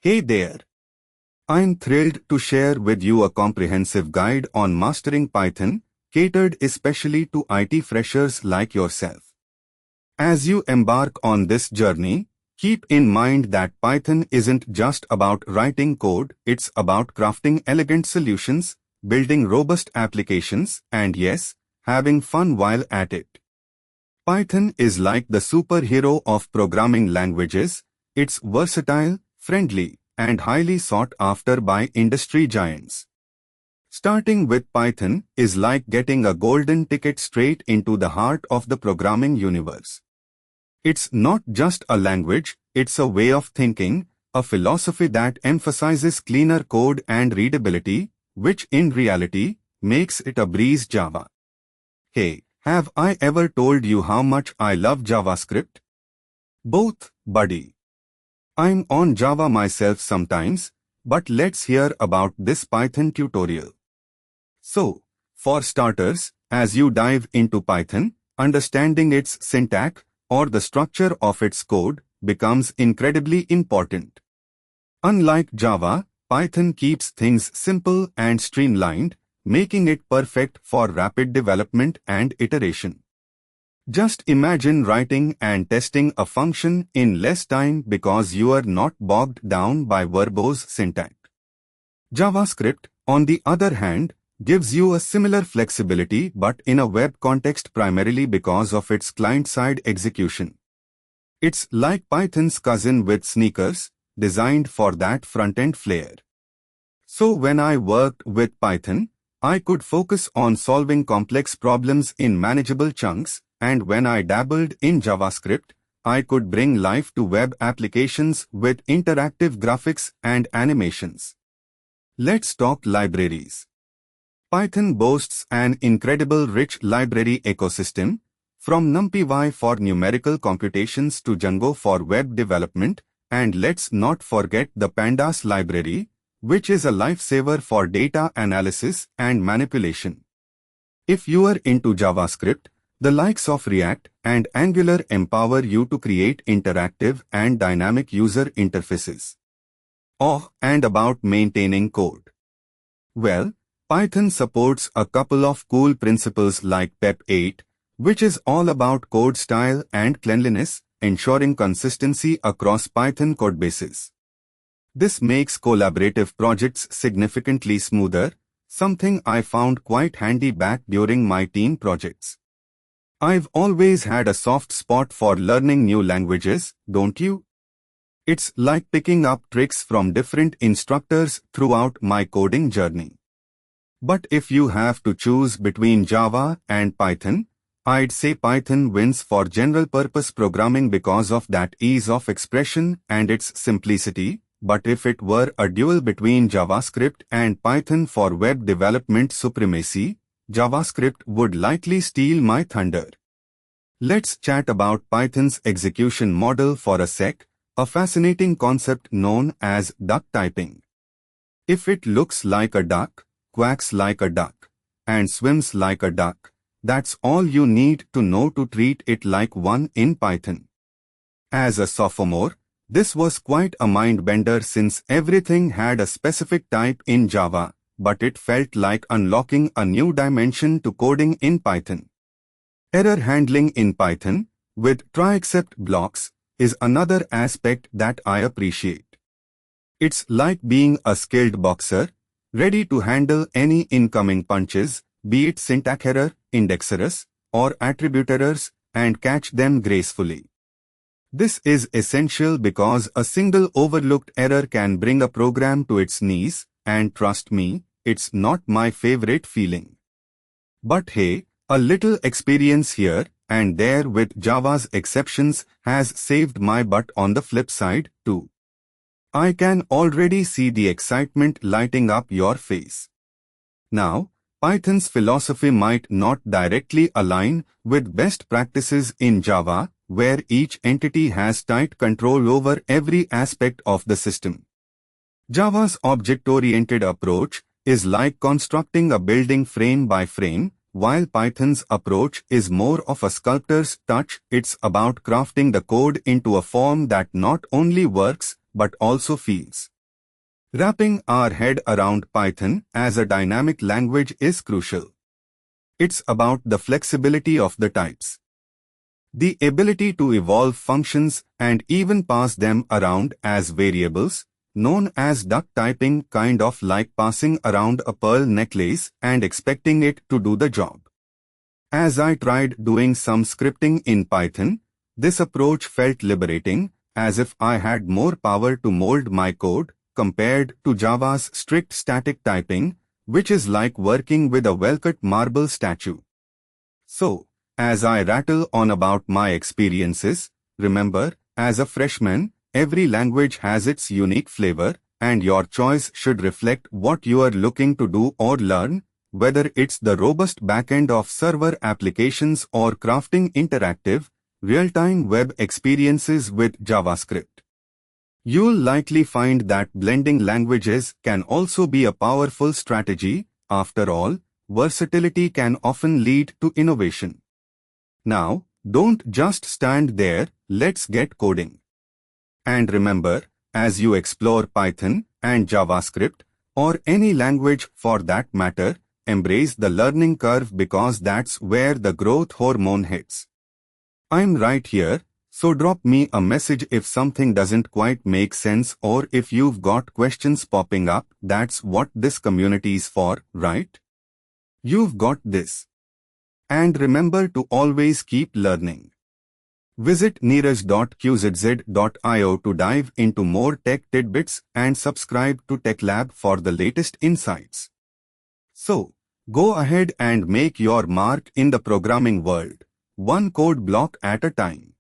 Hey there! I'm thrilled to share with you a comprehensive guide on mastering Python, catered especially to IT freshers like yourself. As you embark on this journey, keep in mind that Python isn't just about writing code, it's about crafting elegant solutions, building robust applications, and yes, having fun while at it. Python is like the superhero of programming languages. It's versatile, friendly, and highly sought after by industry giants. Starting with Python is like getting a golden ticket straight into the heart of the programming universe. It's not just a language, it's a way of thinking, a philosophy that emphasizes cleaner code and readability, which in reality makes it a breeze. Java. Hey, have I ever told you how much I love JavaScript? Both, buddy. I'm on Java myself sometimes, but let's hear about this Python tutorial. So, for starters, as you dive into Python, understanding its syntax, or the structure of its code, becomes incredibly important. Unlike Java, Python keeps things simple and streamlined, making it perfect for rapid development and iteration. Just imagine writing and testing a function in less time because you are not bogged down by verbose syntax. JavaScript, on the other hand, gives you a similar flexibility but in a web context primarily because of its client-side execution. It's like Python's cousin with sneakers, designed for that front-end flair. So when I worked with Python, I could focus on solving complex problems in manageable chunks, and when I dabbled in JavaScript, I could bring life to web applications with interactive graphics and animations. Let's talk libraries. Python boasts an incredible rich library ecosystem, from NumPy for numerical computations to Django for web development, and let's not forget the Pandas library, which is a lifesaver for data analysis and manipulation. If you are into JavaScript, the likes of React and Angular empower you to create interactive and dynamic user interfaces. Oh, and about maintaining code. Well, Python supports a couple of cool principles like PEP 8, which is all about code style and cleanliness, ensuring consistency across Python codebases. This makes collaborative projects significantly smoother, something I found quite handy back during my team projects. I've always had a soft spot for learning new languages, don't you? It's like picking up tricks from different instructors throughout my coding journey. But if you have to choose between Java and Python, I'd say Python wins for general-purpose programming because of that ease of expression and its simplicity. But if it were a duel between JavaScript and Python for web development supremacy, JavaScript would likely steal my thunder. Let's chat about Python's execution model for a sec, a fascinating concept known as duck typing. If it looks like a duck, quacks like a duck, and swims like a duck, that's all you need to know to treat it like one in Python. As a sophomore, this was quite a mind-bender since everything had a specific type in Java, but it felt like unlocking a new dimension to coding in Python. Error handling in Python, with try-except blocks, is another aspect that I appreciate. It's like being a skilled boxer, ready to handle any incoming punches, be it syntax error, index errors, or attribute errors, and catch them gracefully. This is essential because a single overlooked error can bring a program to its knees, and trust me, it's not my favorite feeling. But hey, a little experience here and there with Java's exceptions has saved my butt on the flip side too. I can already see the excitement lighting up your face. Now, Python's philosophy might not directly align with best practices in Java, where each entity has tight control over every aspect of the system. Java's object-oriented approach is like constructing a building frame by frame, while Python's approach is more of a sculptor's touch. It's about crafting the code into a form that not only works but also feels. Wrapping our head around Python as a dynamic language is crucial. It's about the flexibility of the types, the ability to evolve functions and even pass them around as variables, known as duck typing, kind of like passing around a pearl necklace and expecting it to do the job. As I tried doing some scripting in Python, this approach felt liberating, as if I had more power to mold my code compared to Java's strict static typing, which is like working with a well-cut marble statue. So, as I rattle on about my experiences, remember, as a freshman, every language has its unique flavor, and your choice should reflect what you are looking to do or learn, whether it's the robust backend of server applications or crafting interactive, real-time web experiences with JavaScript. You'll likely find that blending languages can also be a powerful strategy. After all, versatility can often lead to innovation. Now, don't just stand there, let's get coding. And remember, as you explore Python and JavaScript, or any language for that matter, embrace the learning curve because that's where the growth hormone hits. I'm right here, so drop me a message if something doesn't quite make sense or if you've got questions popping up. That's what this community is for, right? You've got this. And remember to always keep learning. Visit neeraj.qzz.io to dive into more tech tidbits and subscribe to TechLab for the latest insights. So, go ahead and make your mark in the programming world, one code block at a time.